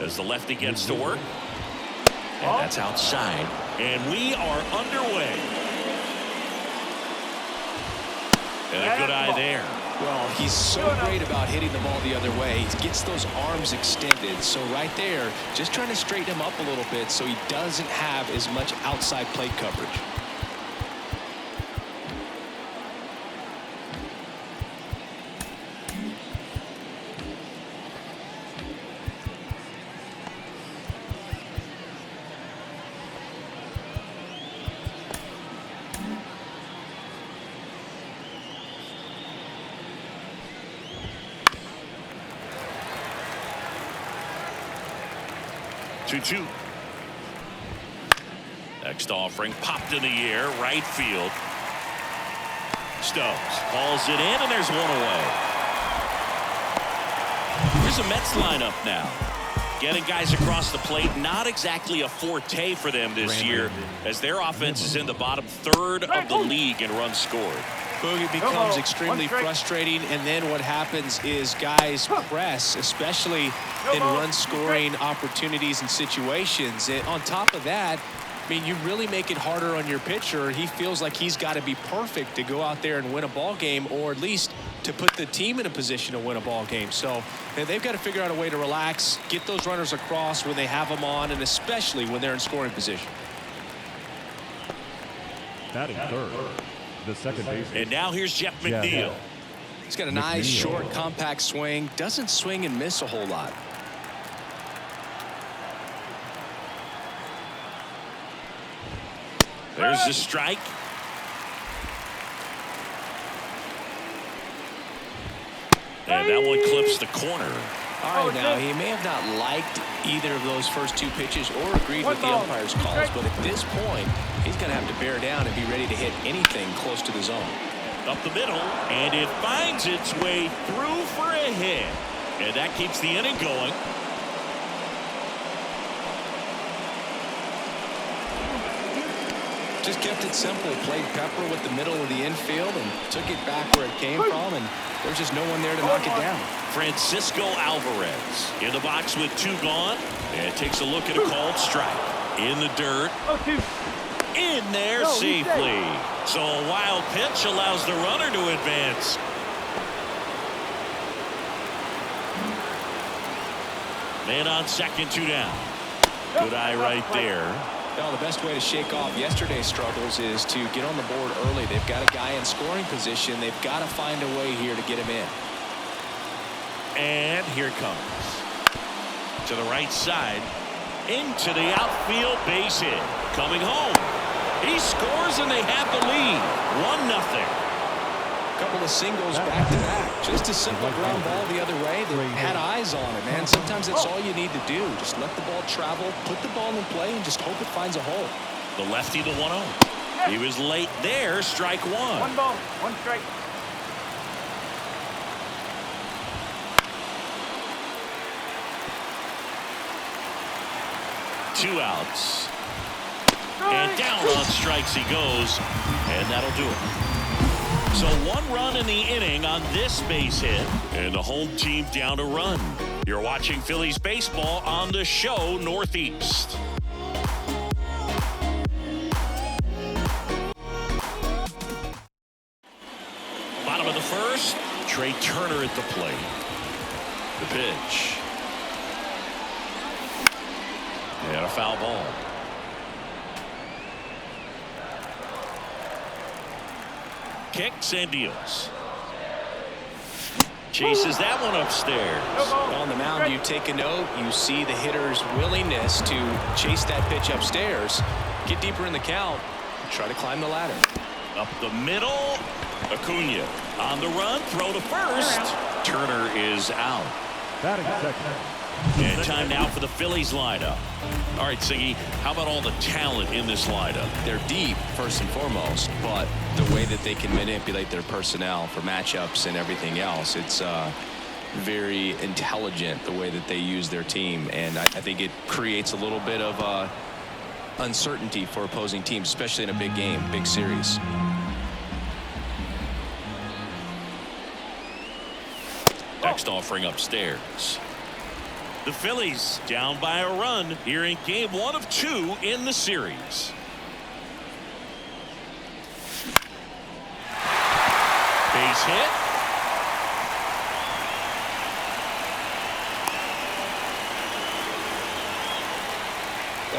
as the lefty gets to work. And that's outside. And we are underway. And a good eye there. Well, he's so great about hitting the ball the other way. He gets those arms extended. So right there, just trying to straighten him up a little bit so he doesn't have as much outside plate coverage. Two. Next offering popped in the air, right field. Stokes hauls it in, and there's one away. Here's a Mets lineup now. Getting guys across the plate, not exactly a forte for them this year, as their offense is in the bottom third of the league in runs scored. It becomes extremely frustrating, and then what happens is guys press, especially in run-scoring opportunities and situations. And on top of that, I mean, you really make it harder on your pitcher. He feels like he's got to be perfect to go out there and win a ball game, or at least to put the team in a position to win a ball game. So they've got to figure out a way to relax, get those runners across when they have them on, and especially when they're in scoring position. Batting third, the second baseman. And now here's Jeff McNeil. He's got a nice, short, compact swing. Doesn't swing and miss a whole lot. There's the strike. And that one clips the corner. All right, now he may have not liked either of those first two pitches or agreed with the umpire's calls, but at this point, he's going to have to bear down and be ready to hit anything close to the zone. Up the middle, and it finds its way through for a hit. And that keeps the inning going. Just kept it simple, played pepper with the middle of the infield and took it back where it came from, and there's just no one there to knock it down. Francisco Alvarez in the box with two gone, and takes a look at a called strike. In the dirt. In there safely. So a wild pitch allows the runner to advance. Man on second, two down. Good eye right there. Well, the best way to shake off yesterday's struggles is to get on the board early. They've got a guy in scoring position. They've got to find a way here to get him in. And here it comes. To the right side. Into the outfield base hit. Coming home. He scores and they have the lead. 1-0. Couple of singles back-to-back. Just a simple ground ball the other way. They had eyes on it, man. Sometimes that's all you need to do. Just let the ball travel, put the ball in play, and just hope it finds a hole. The lefty, the 1-0. He was late there. Strike one. 1 ball, 1 strike. Two outs. And down on strikes he goes. And that'll do it. So 1 run in the inning on this base hit, and the home team down a run. You're watching Phillies baseball on the show Northeast. Bottom of the first, Trey Turner at the plate. The pitch. And a foul ball. Kicks and deals. Chases that one upstairs. On the mound, you take a note. You see the hitter's willingness to chase that pitch upstairs, get deeper in the count, try to climb the ladder. Up the middle. Acuna on the run. Throw to first. Turner is out. Batting second. And time now for the Phillies lineup. All right, Siggy, how about all the talent in this lineup? They're deep, first and foremost, but the way that they can manipulate their personnel for matchups and everything else, it's very intelligent the way that they use their team. And I think it creates a little bit of uncertainty for opposing teams, especially in a big game, big series. Next offering upstairs. The Phillies down by a run here in game 1 of 2 in the series. Base hit.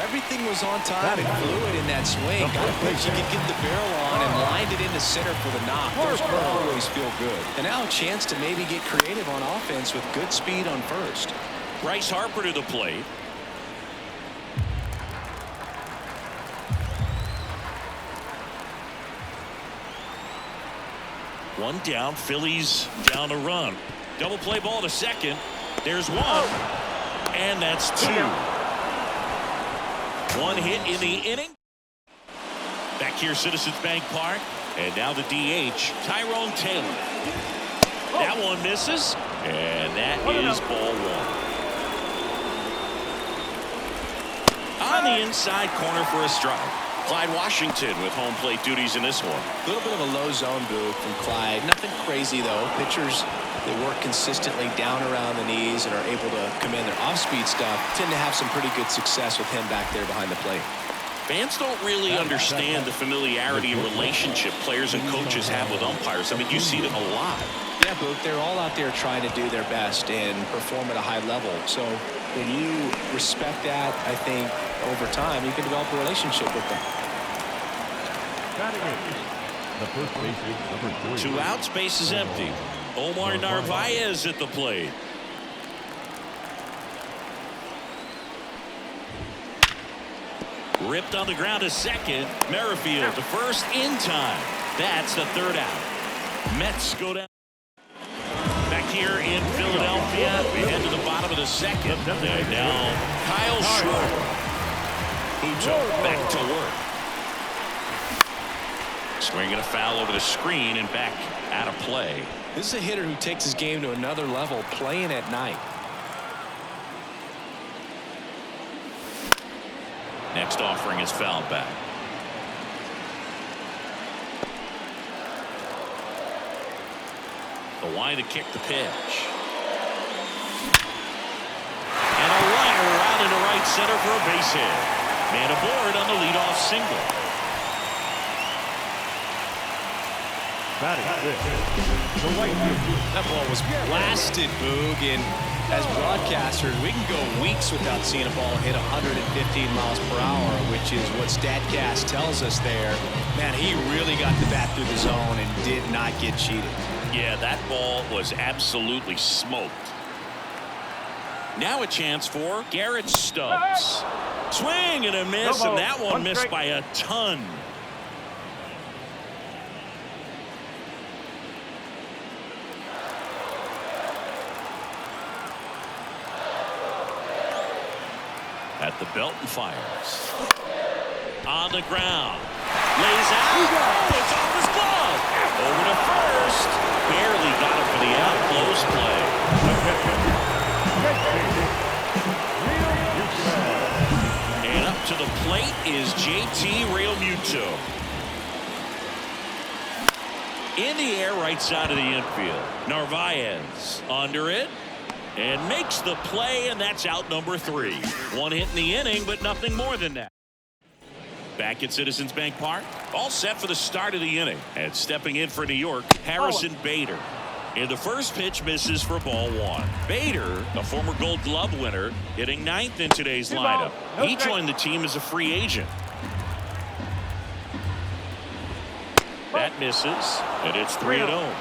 Everything was on time and fluid in that swing. Got a pitch you could get the barrel on and lined it into center for the knock. Those always feel good. And now a chance to maybe get creative on offense with good speed on first. Bryce Harper to the plate. One down. Phillies down a run. Double play ball to second. There's one. And that's 2. One hit in the inning. Back here, Citizens Bank Park. And now the DH, Tyrone Taylor. That one misses. And that is ball 1. On the inside corner for a strike. Clyde Washington with home plate duties in this one. A little bit of a low zone move from Clyde. Nothing crazy, though. Pitchers, they work consistently down around the knees and are able to command their off-speed stuff. Tend to have some pretty good success with him back there behind the plate. Fans don't really understand the familiarity and relationship players and coaches have with umpires. I mean, you see them a lot. Yeah, Boog, they're all out there trying to do their best and perform at a high level. So when you respect that, I think over time you can develop a relationship with them. The first baseman, number 3. 2 outs, base is empty. Omar Narvaez at the plate. Ripped on the ground to second. Merrifield to first in time. That's the 3rd out. Mets go down. Back here in Philadelphia, we head to the bottom of the 2nd. And now Kyle Schwarber. Uto back to work. Swinging a foul over the screen and back out of play. This is a hitter who takes his game to another level, playing at night. Next offering is fouled back. The line to kick the pitch. And a liner out into right center for a base hit. Man aboard on the leadoff single. Batting 6th, the right fielder. That ball was blasted, Boog, and as broadcasters, we can go weeks without seeing a ball hit 115 miles per hour, which is what StatCast tells us there. Man, he really got the bat through the zone and did not get cheated. Yeah, that ball was absolutely smoked. Now a chance for Garrett Stubbs. Swing and a miss, and that one missed by a ton. At the belt and fires. On the ground. Lays out. Oh, it's off his glove. Over to first. Barely got it for the out. Close play. And up to the plate is JT Realmuto. In the air, right side of the infield. Narvaez under it. And makes the play, and that's out number 3. One hit in the inning, but nothing more than that. Back at Citizens Bank Park, all set for the start of the inning. And stepping in for New York, Harrison Bader. And the first pitch misses for ball 1. Bader, a former Gold Glove winner, hitting 9th in today's lineup. He joined the team as a free agent. That misses, and it's 3-0.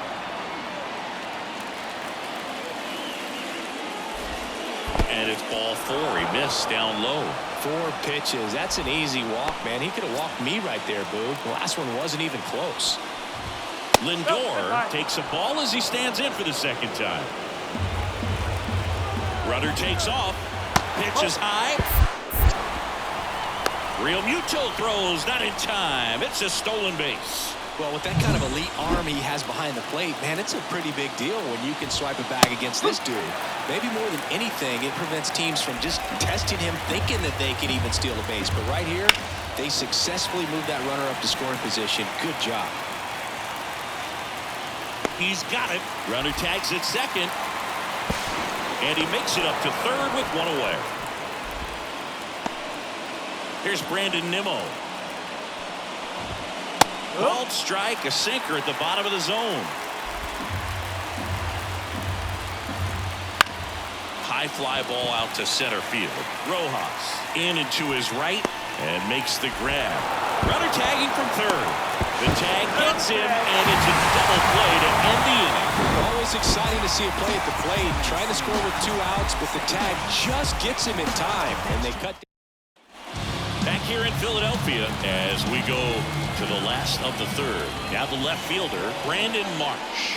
And it's ball 4. He missed down low. 4 pitches. That's an easy walk, man. He could have walked me right there, Boog. The last one wasn't even close. Lindor takes a ball as he stands in for the 2nd time. Runner takes off. Pitch is high. Realmuto throws not in time. It's a stolen base. Well, with that kind of elite arm he has behind the plate, man, it's a pretty big deal when you can swipe a bag against this dude. Maybe more than anything, it prevents teams from just testing him, thinking that they can even steal a base. But right here, they successfully moved that runner up to scoring position. Good job. He's got it. Runner tags at second. And he makes it up to third with one away. Here's Brandon Nimmo. Called strike, a sinker at the bottom of the zone. High fly ball out to center field. Rojas in and to his right and makes the grab. Runner tagging from third. The tag gets him, and it's a double play to end the inning. Always exciting to see a play at the plate. Trying to score with 2 outs, but the tag just gets him in time, and they cut. Back here in Philadelphia as we go to the last of the third. Now the left fielder, Brandon Marsh.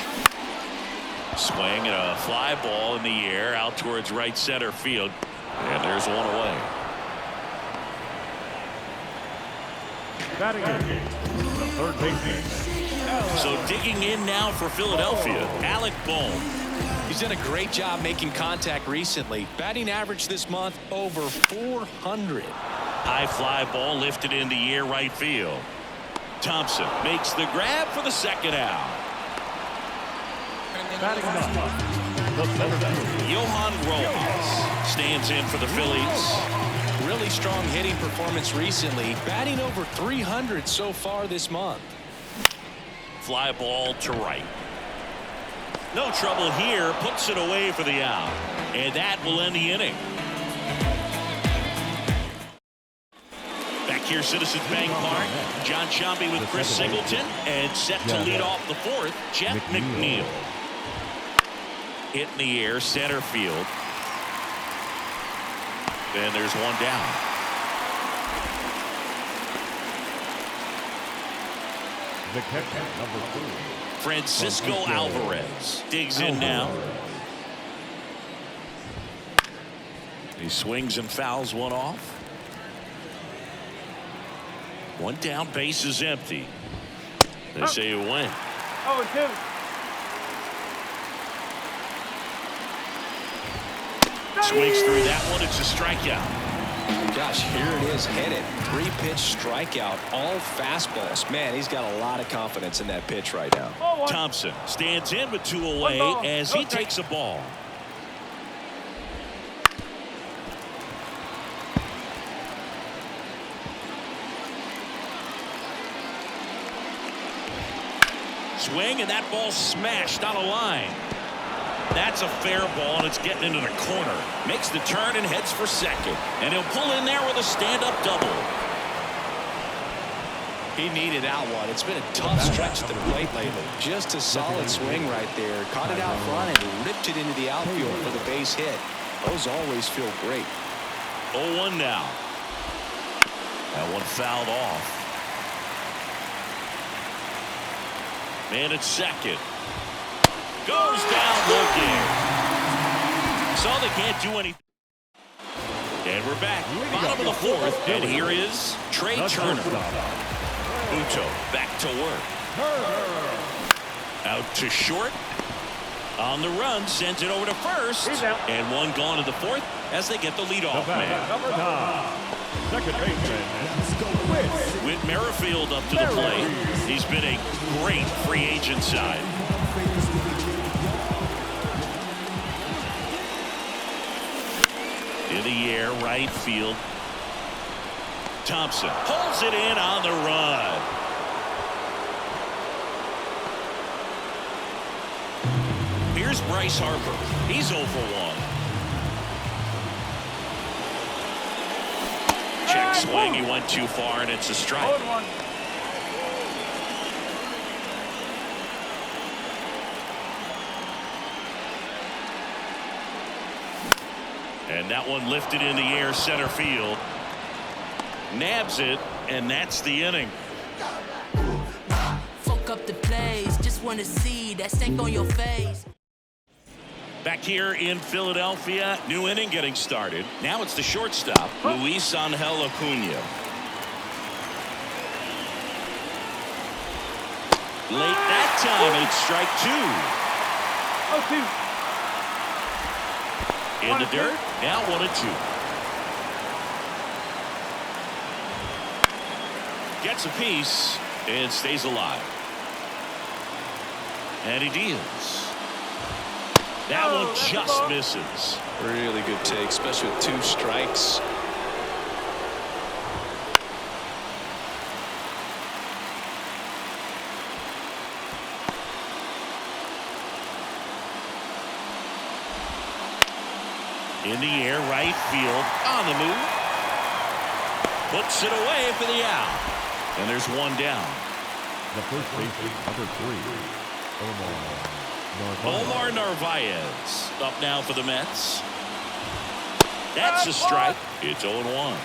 Swing and a fly ball in the air out towards right center field. And there's one away. Batting in, the third baseman. So digging in now for Philadelphia, Alec Bohm. He's done a great job making contact recently. Batting average this month over 400. High fly ball lifted in the air right field. Thompson makes the grab for the second out. Batting ninth, the center fielder. Johan Rojas stands in for the Phillies. Really strong hitting performance recently. Batting over 300 so far this month. Fly ball to right. No trouble here. Puts it away for the out. And that will end the inning. Back here, Citizens Bank Park. John Sciambi with Chris Singleton. And set to lead off the fourth, Jeff McNeil. Hit in the air, center field. And there's one down. The catcher, number 2. Francisco Alvarez digs in now. He swings and fouls one off. One down, base is empty. They say you win. 0-2. Swings through that one. It's a strikeout. Gosh, here it is, headed. 3-pitch strikeout, all fastballs. Man, he's got a lot of confidence in that pitch right now. Thompson stands in with 2 away as he takes a ball. Swing, and that ball smashed out of line. That's a fair ball, and it's getting into the corner. Makes the turn and heads for second. And he'll pull in there with a stand-up double. He needed out one. It's been a tough stretch at the plate lately. Just a solid swing right there. Caught it out front and ripped it into the outfield for the base hit. Those always feel great. 0-1 now. That one fouled off. Man at second. Goes down looking. So they can't do anything. And we're back. Bottom of the fourth. And here is Trey Turner. Uto back to work. Out to short. On the run. Sends it over to first. And one gone to the fourth as they get the leadoff man. Number 9, second baseman. Whit Merrifield up to the plate. He's been a great free agent side. In the air, right field. Thompson pulls it in on the run. Here's Bryce Harper. He's 0 for 1. Check swing. He went too far, and it's a strike. And that one lifted in the air, center field. Nabs it, and that's the inning. Fuck up the place, just wanna see that stank on your face. Back here in Philadelphia, new inning getting started. Now it's the shortstop, Luis Angel Acuna. Late that time, it's strike 2. 0-2. In the dirt, now 1-2. Gets a piece and stays alive. And he deals. That one just misses. Really good take, especially with 2 strikes. In the air, right field, on the move. Puts it away for the out. And there's one down. The first baseman, number 3, Omar Narvaez up now for the Mets. That's a strike. It's 0-1.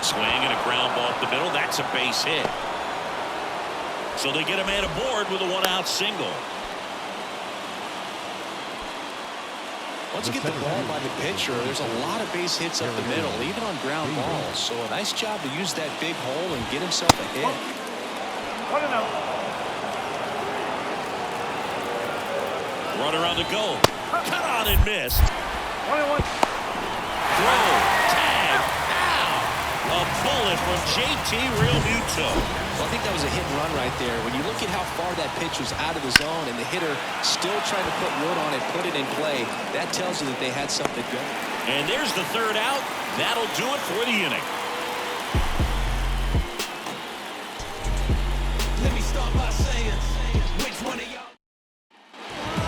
Swing and a ground ball up the middle. That's a base hit. So they get a man aboard with a 1-out single. Once you get the ball by the pitcher, there's a lot of base hits up the middle, even on ground balls. So a nice job to use that big hole and get himself a hit. Runner on the go. Cut on and missed. Throw. Tag. Ow. A bullet from JT Realmuto. Well, I think that was a hit and run right there. When you look at how far that pitch was out of the zone and the hitter still trying to put wood on it, put it in play, that tells you that they had something going. And there's the 3rd out. That'll do it for the inning. Let me start by saying, which one of y'all?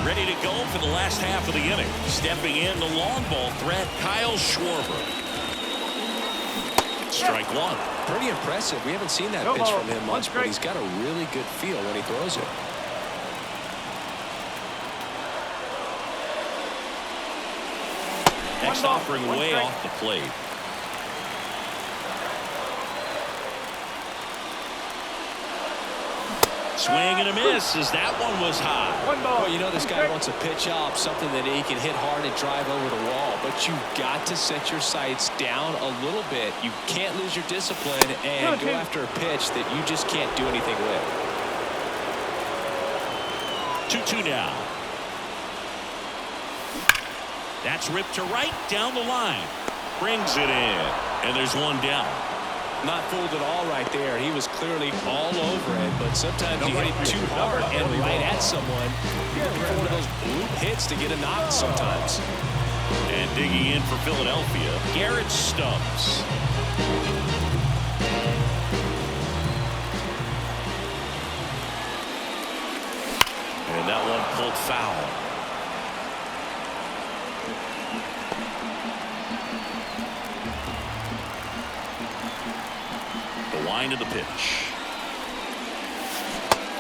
Ready to go for the last half of the inning. Stepping in the long ball threat, Kyle Schwarber. Strike 1. Pretty impressive. We haven't seen that pitch from him much, but he's got a really good feel when he throws it. Next offering way off the plate. Swing and a miss as that one was high. Well, you know this guy wants a pitch up, something that he can hit hard and drive over the wall. But you've got to set your sights down a little bit. You can't lose your discipline and go after a pitch that you just can't do anything with. 2-2 now. That's ripped to right down the line. Brings it in. And there's one down. Not fooled at all right there. He was clearly all over it, but sometimes you hit it too hard and right at someone. You're looking for one of those bloop hits to get a knock sometimes. And digging in for Philadelphia, Garrett Stubbs. And that one pulled foul. Line of the pitch.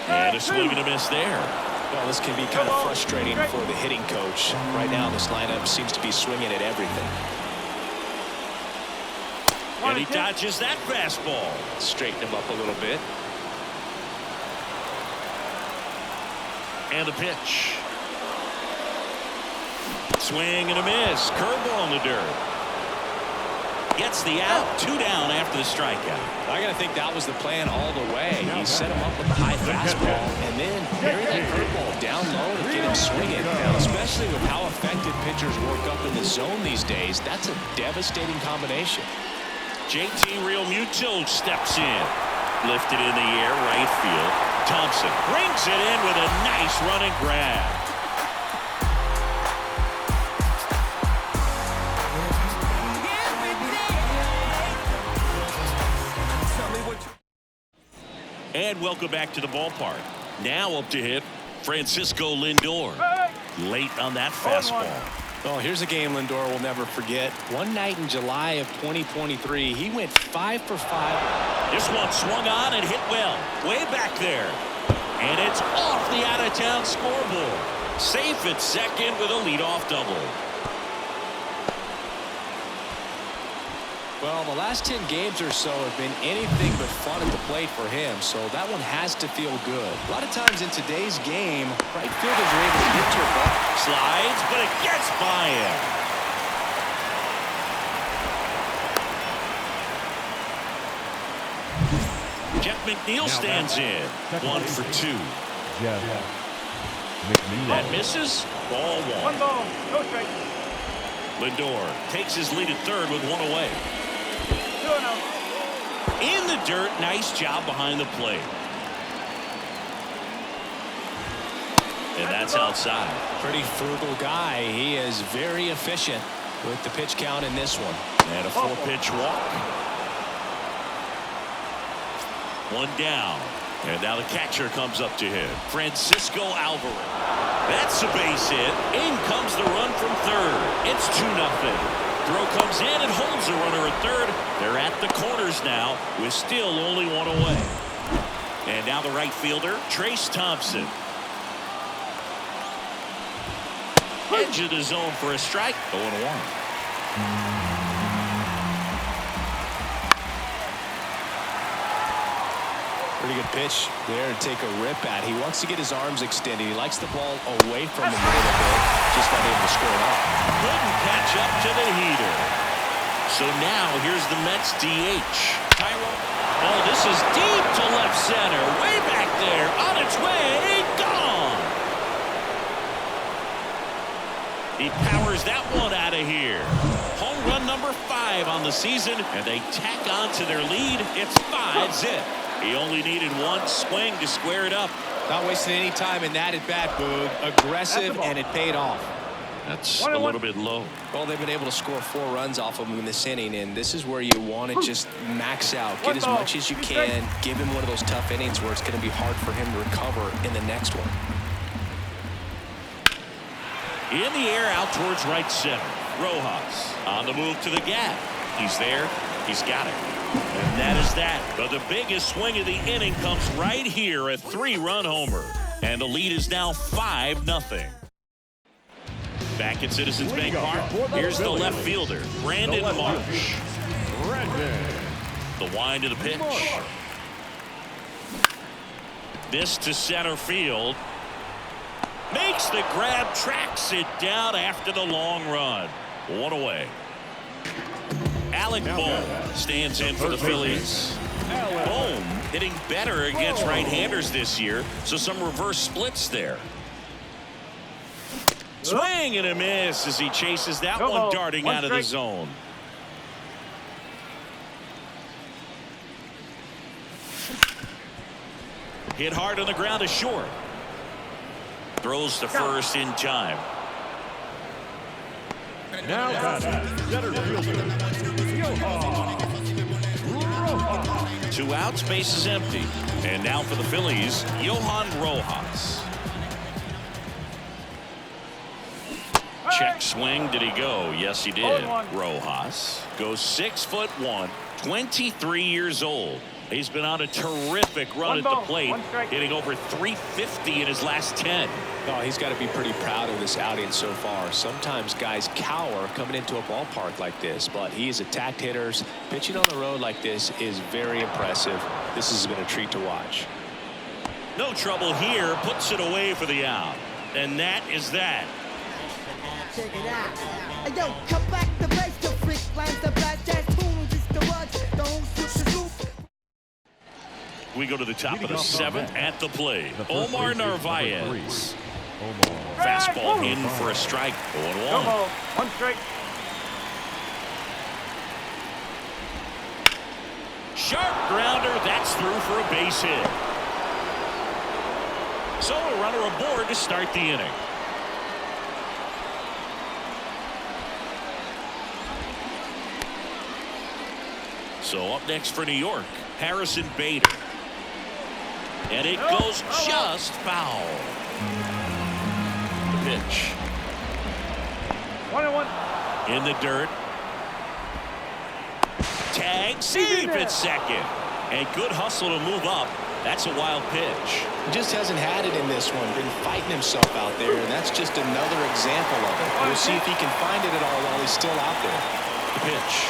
And a swing and a miss there. Well, this can be kind of frustrating for the hitting coach. Right now, this lineup seems to be swinging at everything. And he dodges that fastball. Straighten him up a little bit. And the pitch. Swing and a miss. Curveball in the dirt. Gets the out. 2 down after the strikeout. I got to think that was the plan all the way. He set him up with the high fastball and then bury that curveball down low to get him swinging. Now, especially with how effective pitchers work up in the zone these days, that's a devastating combination. JT Realmuto steps in. Lifted in the air, right field. Thompson brings it in with a nice running grab. And welcome back to the ballpark. Now up to hit Francisco Lindor. Late on that fastball. Oh, here's a game Lindor will never forget. One night in July of 2023, he went 5 for 5. This one swung on and hit well. Way back there. And it's off the out-of-town scoreboard. Safe at second with a leadoff double. Well, the last 10 games or so have been anything but fun at the plate for him, so that one has to feel good. A lot of times in today's game, right fielders are able to get to a ball. Slides, but it gets by him. Jeff McNeil stands in. 1 for 2. Jeff McNeil. That misses. Ball 1. One ball, no strike. Lindor takes his lead at third with 1 away. 2-0. In the dirt, nice job behind the plate. And that's outside. Pretty frugal guy. He is very efficient with the pitch count in this one. And a 4-pitch walk. One down. And now the catcher comes up to him. Francisco Alvarez. That's a base hit. In comes the run from third. It's 2-0. Throw comes in and holds the runner at third. They're at the corners now with still only one away. And now the right fielder, Trace Thompson. Edge of the zone for a strike. 0-1. Pretty good pitch there to take a rip at. He wants to get his arms extended. He likes the ball away from him a little bit. Just not able to score it up. Couldn't catch up to the heater. So now here's the Mets DH. Oh, this is deep to left center. Way back there. On its way. Gone. He powers that one out of here. Home run number 5 on the season. And they tack on to their lead. It's 5-zip. He only needed one swing to square it up. Not wasting any time in that at bat, Boog. Aggressive, and it paid off. That's a little bit low. Well, they've been able to score 4 runs off of him in this inning, and this is where you want to just max out. Get as much as you can. Give him one of those tough innings where it's going to be hard for him to recover in the next one. In the air out towards right center. Rojas on the move to the gap. He's there. He's got it. And that is that. But the biggest swing of the inning comes right here, a 3-run homer. And the lead is now 5-0. Back at Citizens Bank Park, here's the left fielder, Brandon Marsh. The wind of the pitch. This to center field. Makes the grab, tracks it down after the long run. 1 away. Alec Bohm stands in for the Phillies. Bohm hitting better against right-handers this year, so some reverse splits there. Swing and a miss as he chases that one darting out of the zone. Hit hard on the ground to short. Throws to first in time. Now center fielder, Johan. 2 outs, base is empty. And now for the Phillies, Johan Rojas. Check swing. Did he go? Yes, he did. Rojas goes 6'1", 23 years old. He's been on a terrific run at the plate, hitting over 350 in his last 10. Oh, he's got to be pretty proud of this outing so far. Sometimes guys cower coming into a ballpark like this, but he's attacked hitters. Pitching on the road like this is very impressive. This has been a treat to watch. No trouble here. Puts it away for the out. And that is that. Check it out. Hey, yo, come back the bass, the freak lines, the blast jazz tunes, it's the rush, the whole switch the roof. We go to the top of the 7th at the plate. Omar Narvaez. Fastball in for a strike. 0-1. 1 strike. Sharp grounder. That's through for a base hit. So a runner aboard to start the inning. So up next for New York, Harrison Bader. And it goes just foul. The pitch. 1-1. In the dirt. Tag, save at second. And good hustle to move up. That's a wild pitch. He just hasn't had it in this one. Been fighting himself out there, and that's just another example of it. We'll see if he can find it at all while he's still out there. The pitch.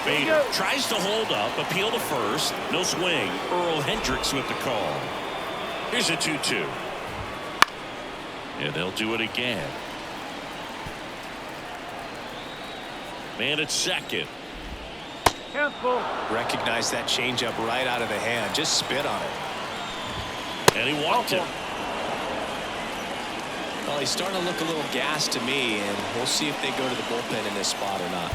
Bader tries to hold up, appeal to first. No swing. Earl Hendricks with the call. Here's a 2-2. And they'll do it again. Man at second. Cancel. Recognize that changeup right out of the hand. Just spit on it. And he walked him. Well, he's starting to look a little gassed to me, and we'll see if they go to the bullpen in this spot or not.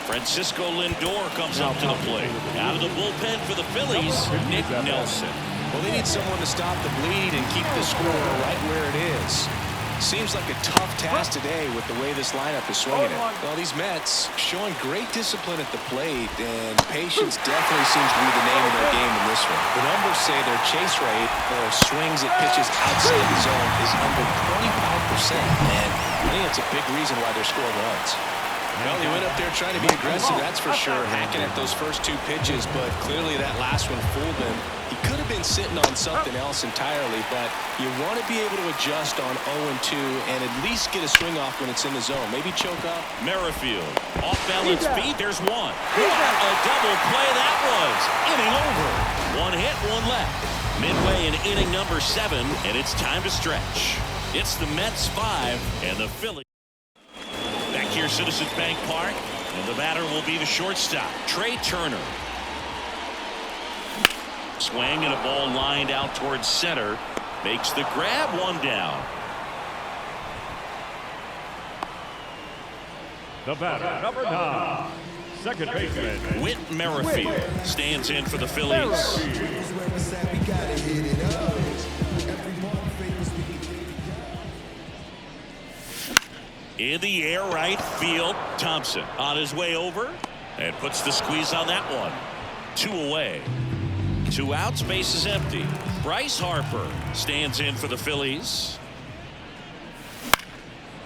Francisco Lindor comes up to the plate. Out of the bullpen for the Phillies, Nick Nelson. Well, they need someone to stop the bleed and keep the score right where it is. Seems like a tough task today with the way this lineup is swinging it. Well, these Mets showing great discipline at the plate, and patience definitely seems to be the name of their game in this one. The numbers say their chase rate or swings at pitches outside the zone is under 25%, and I think it's a big reason why they're scoring runs. Well, he went up there trying to be aggressive, that's for sure, hacking at those first two pitches, but clearly that last one fooled him. He could have been sitting on something else entirely, but you want to be able to adjust on 0-2 and at least get a swing off when it's in the zone. Maybe choke up. Merrifield, off-balance feet, there's one. What a double play that was. Inning over. One hit, one left. Midway in inning number 7, and it's time to stretch. It's the Mets 5 and the Phillies. Back here, Citizens Bank Park, and the batter will be the shortstop, Trey Turner. Swing and a ball lined out towards center. Makes the grab, one down. The batter, number 9, second baseman, Whit Merrifield stands in for the Phillies. In the air, right field. Thompson on his way over and puts the squeeze on that one. 2 away. 2 outs, base is empty. Bryce Harper stands in for the Phillies.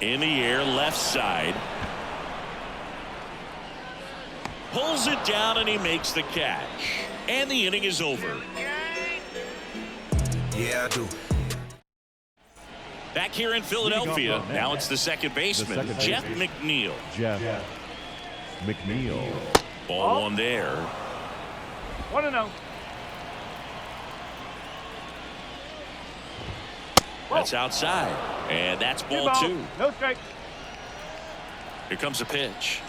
In the air, left side. Pulls it down and he makes the catch. And the inning is over. Yeah, I do. Back here in Philadelphia, now it's the second baseman, Jeff McNeil. Jeff McNeil. Ball one there. 1-0. That's outside, and that's ball 2. No strikes. Here comes a pitch.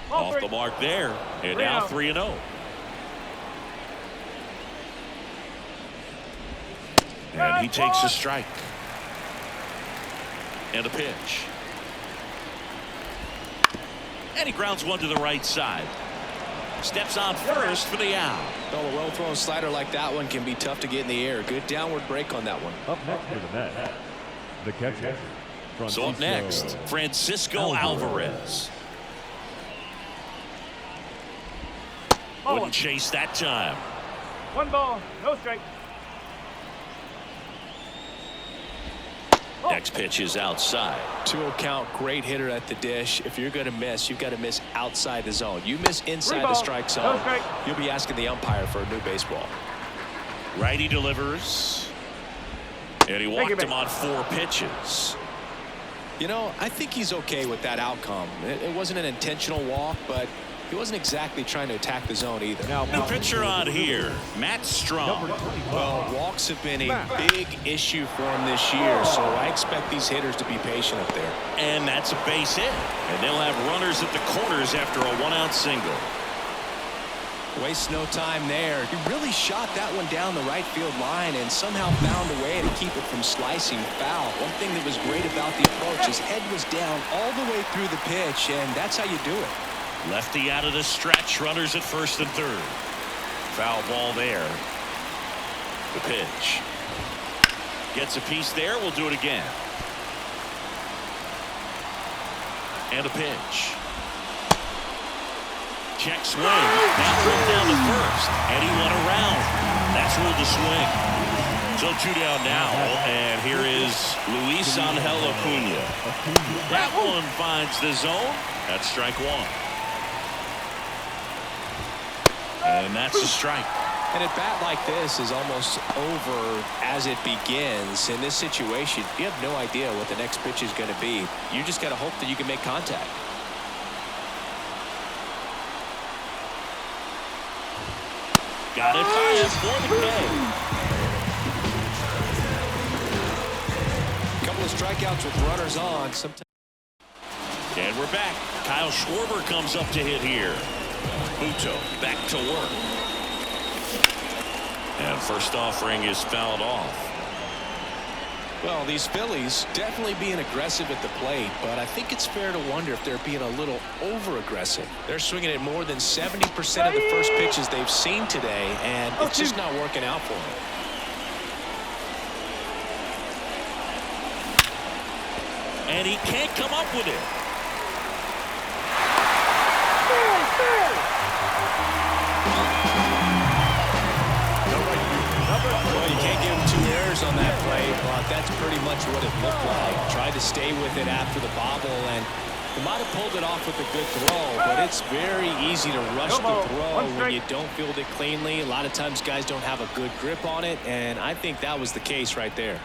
Ball Off 3. the mark there, and now 3-0. And he takes a strike. And a pitch. And he grounds one to the right side. Steps on first for the out. Well, a well-thrown slider like that one can be tough to get in the air. Good downward break on that one. Up next for the Mets, the catcher. So up next, Francisco Alvarez. Wouldn't chase that time. 1 ball, no strike. Next pitch is outside. 2-0 count, great hitter at the dish. If you're going to miss, you've got to miss outside the zone. You miss inside the strike zone, you'll be asking the umpire for a new baseball. Righty delivers. And he walked him on 4 pitches. You know, I think he's okay with that outcome. It wasn't an intentional walk, but he wasn't exactly trying to attack the zone either. New pitcher on here, Matt Strong. Well, walks have been a big issue for him this year, so I expect these hitters to be patient up there. And that's a base hit. And they'll have runners at the corners after a 1-out single. Wastes no time there. He really shot that one down the right field line and somehow found a way to keep it from slicing foul. One thing that was great about the approach, his head was down all the way through the pitch, and that's how you do it. Lefty out of the stretch, runners at first and third. Foul ball there. The pitch. Gets a piece there, we'll do it again. And a pitch. Check swing. Now drilled down to first. And he went around. That's ruled the swing. So 2 down now. And here is Luis Angel Acuna. That one finds the zone. That's strike 1. And that's a strike. And a bat like this is almost over as it begins. In this situation, you have no idea what the next pitch is going to be. You just got to hope that you can make contact. Got it fired for the K. A couple of strikeouts with runners on. And we're back. Kyle Schwarber comes up to hit here. Buto back to work. And first offering is fouled off. Well, these Phillies definitely being aggressive at the plate, but I think it's fair to wonder if they're being a little over-aggressive. They're swinging at more than 70% of the first pitches they've seen today, and it's just not working out for them. And he can't come up with it. Well, you can't give him 2 errors on that play, but that's pretty much what it looked like. Tried to stay with it after the bobble, and he might have pulled it off with a good throw, but it's very easy to rush the throw when you don't field it cleanly. A lot of times guys don't have a good grip on it, and I think that was the case right there.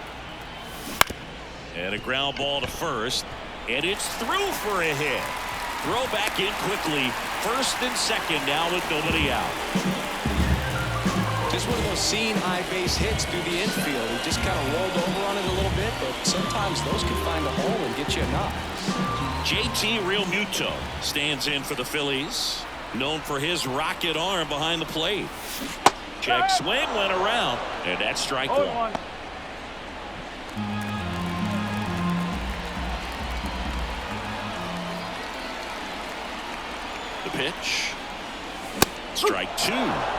And a ground ball to first, and it's through for a hit. Throw back in quickly. First and second now with nobody out. Just one of those seeing high base hits through the infield. He just kind of rolled over on it a little bit, but sometimes those can find a hole and get you a knock. JT Realmuto stands in for the Phillies, known for his rocket arm behind the plate. Check swing went around, and that's strike one. The pitch. Strike two.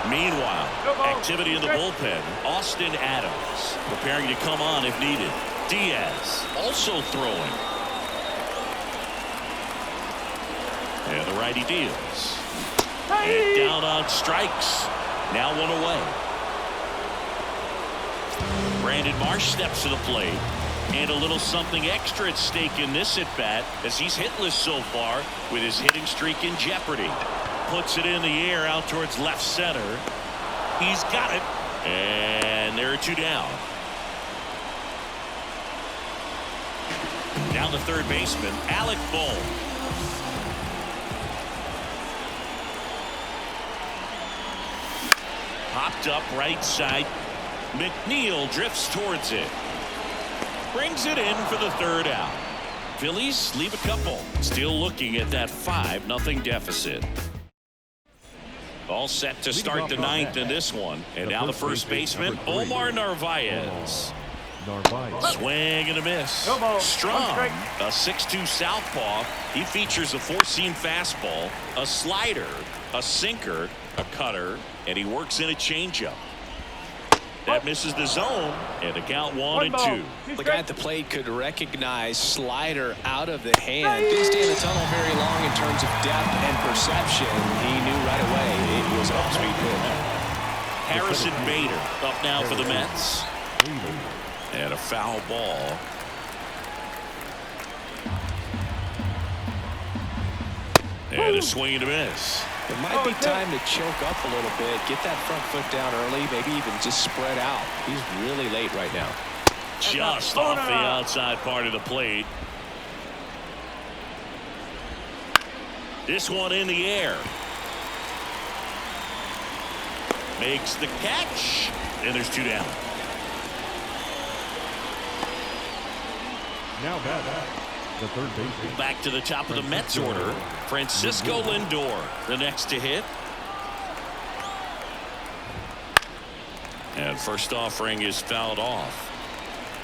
Meanwhile, activity in the bullpen. Austin Adams preparing to come on if needed. Diaz also throwing. And the righty deals. And down on strikes. Now one away. Brandon Marsh steps to the plate. And a little something extra at stake in this at-bat as he's hitless so far with his hitting streak in jeopardy. Puts it in the air out towards left center. He's got it. And there are 2 down. Down the third baseman, Alec Bohm. Popped up right side. McNeil drifts towards it. Brings it in for the 3rd out. Phillies leave a couple. Still looking at that 5-0 deficit. All set to start the 9th in this one. And now the first baseman, Omar Narvaez. Swing and a miss. Strong, a 6'2" southpaw. He features a 4-seam fastball, a slider, a sinker, a cutter, and he works in a changeup. That misses the zone, and the count 1-2. The guy at the plate could recognize slider out of the hand. Didn't stay in the tunnel very long in terms of depth and perception. He knew right away it was an off-speed pitch. Harrison Bader up now for the Mets. And a foul ball. And a swing and a miss. It might be time to choke up a little bit, get that front foot down early, maybe even just spread out. He's really late right now. Just off the outside part of the plate. This one in the air. Makes the catch, and there's 2 down. Now back. The third baseman. Back to the top of the Mets order. Francisco Lindor, the next to hit. And first offering is fouled off.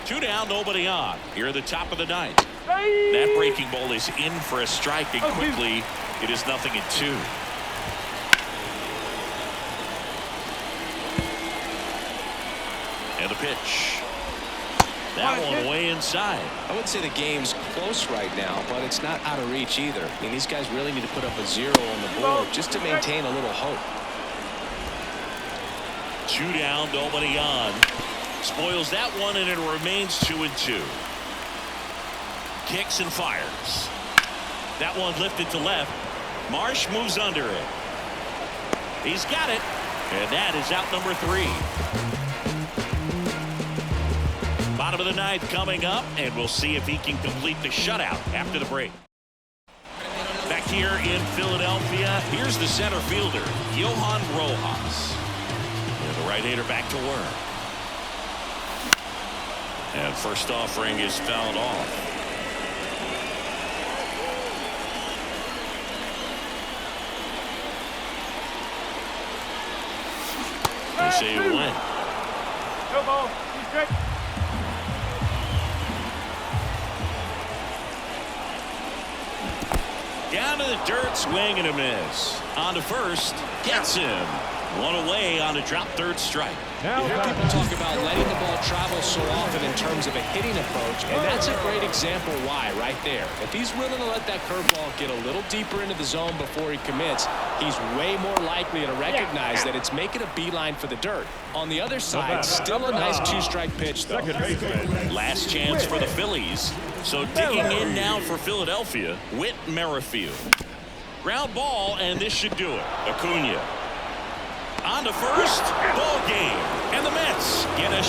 2 down, nobody on. Here at the top of the 9th. That breaking ball is in for a strike, and quickly it is 0-2. And the pitch. That one way inside. I wouldn't say the game's close right now, but it's not out of reach either. I mean, these guys really need to put up a 0 on the board just to maintain a little hope. 2 down, nobody on. Spoils that one, and it remains 2-2. Kicks and fires. That one lifted to left. Marsh moves under it. He's got it, and that is out number 3. Bottom of the 9th coming up, and we'll see if he can complete the shutout after the break. Back here in Philadelphia, here's the center fielder, Johan Rojas. And the right-hander back to work. And first offering is fouled off. They say it went. Go ball. Down to the dirt, swing and a miss. On to first, gets him. One away on a drop third strike. Now You hear people talk about letting the ball travel so often in terms of a hitting approach, and that's a great example why right there. If he's willing to let that curveball get a little deeper into the zone before he commits, he's way more likely to recognize that it's making a beeline for the dirt. On the other side, still a nice two-strike pitch, though. second baseman. Last chance for the Phillies. So digging in now for Philadelphia, Whit Merrifield. Ground ball, and this should do it. Acuna. On to first, ball game. And the Mets get a